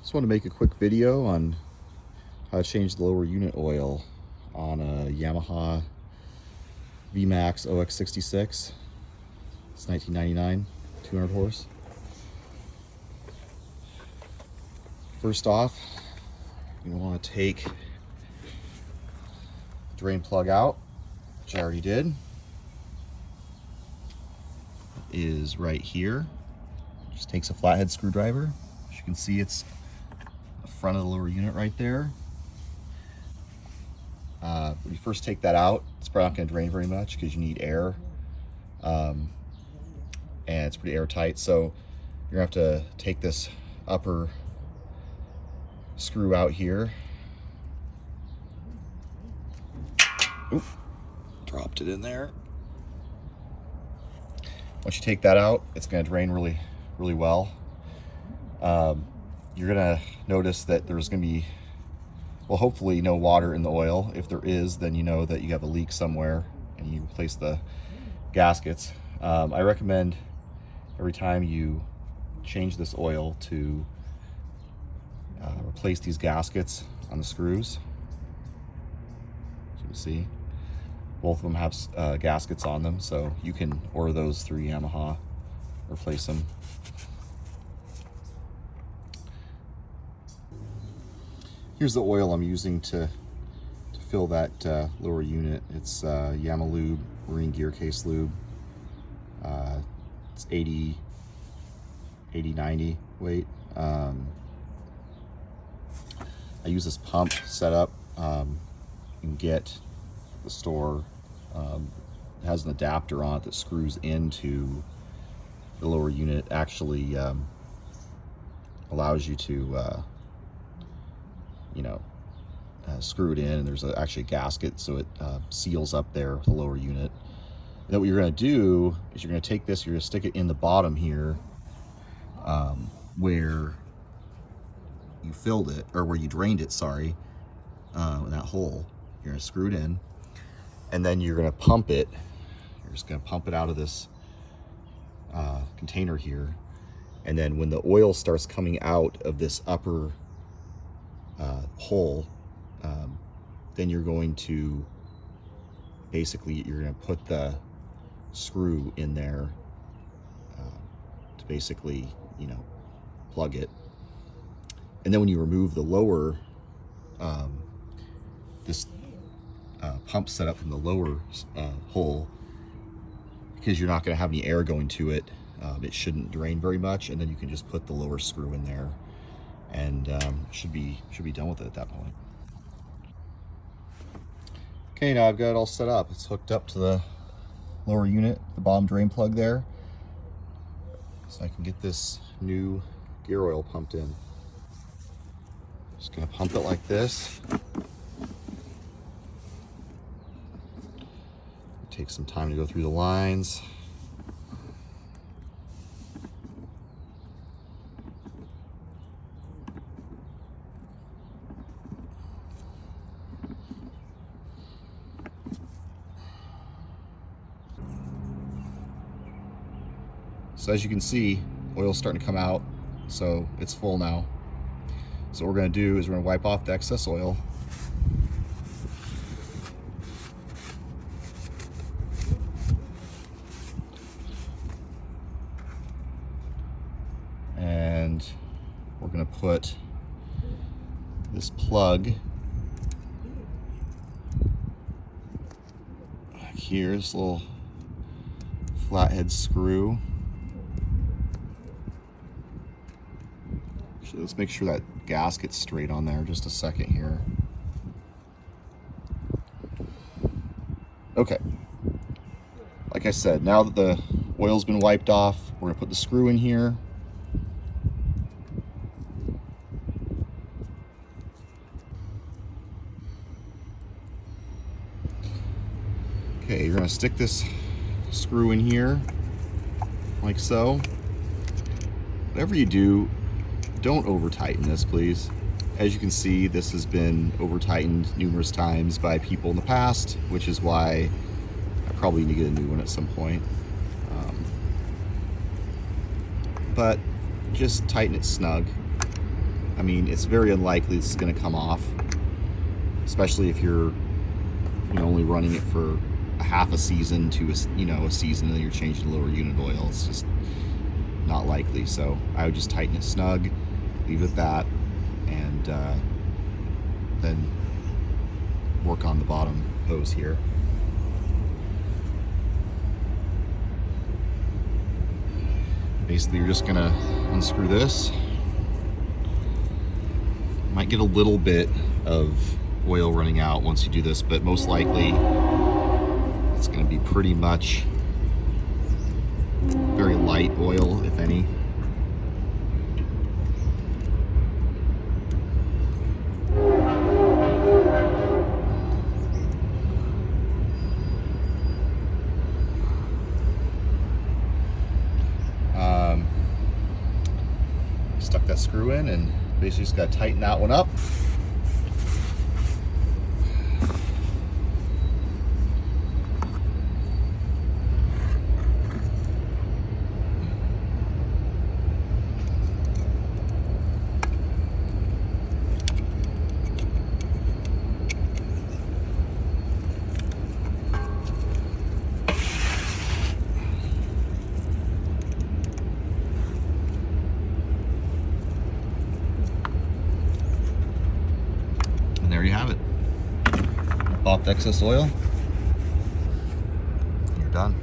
Just want to make a quick video on how to change the lower unit oil on a Yamaha VMAX OX66. It's 1999, 200 horse. First off, you're going to want to take the drain plug out, which I already did. It is right here. Just takes a flathead screwdriver. As you can see, it's the front of the lower unit right there. When you first take that out, it's probably not going to drain very much because you need air, and it's pretty airtight. So you're going to have to take this upper screw out here. Oop, dropped it in there. Once you take that out, it's going to drain really well. You're going to notice that there's going to be, well, hopefully no water in the oil. If there is, then you know that you have a leak somewhere and you replace the gaskets. I recommend every time you change this oil to replace these gaskets on the screws. As you can see, both of them have gaskets on them, so you can order those through Yamaha, replace them. Here's the oil I'm using to fill that lower unit. It's Yamaha Marine Gear Case Lube. It's 80-90 weight. I use this pump setup. You can get at the store. It has an adapter on it that screws into the lower unit. Actually allows you to screw it in, and there's actually a gasket, so it seals up there the lower unit. And then what you're going to do is you're going to take this, you're going to stick it in the bottom here, where you filled it, or where you drained it, sorry, in that hole. You're going to screw it in, and then you're going to pump it. You're just going to pump it out of this container here, and then when the oil starts coming out of this upper hole, then you're going to put the screw in there to basically plug it. And then when you remove the lower this pump set up from the lower hole, because you're not going to have any air going to it, it shouldn't drain very much, and then you can just put the lower screw in there, and should be done with it at that point. Okay, now I've got it all set up. It's hooked up to the lower unit, the bottom drain plug there, so I can get this new gear oil pumped in. Just gonna pump it like this. Take some time to go through the lines. So as you can see, oil's starting to come out, so it's full now. So what we're going to do is we're going to wipe off the excess oil. And we're going to put this plug back here, this little flathead screw. Let's make sure that gasket's straight on there. Just a second here. Okay. Like I said, now that the oil's been wiped off, we're going to put the screw in here. Okay, you're going to stick this screw in here, like so. Whatever you do, don't over tighten this, please. As you can see, this has been over tightened numerous times by people in the past, which is why I probably need to get a new one at some point. But just tighten it snug. I mean, it's very unlikely this is going to come off, especially if you're only running it for a half a season to a season, and then you're changing lower unit oil. It's just not likely. So I would just tighten it snug, leave it at that, and then work on the bottom hose here. Basically, you're just gonna unscrew this. Might get a little bit of oil running out once you do this, but most likely it's gonna be pretty much very light oil, if any. Stuck that screw in, and basically just got to tighten that one up. And there you have it. Pop the excess oil. You're done.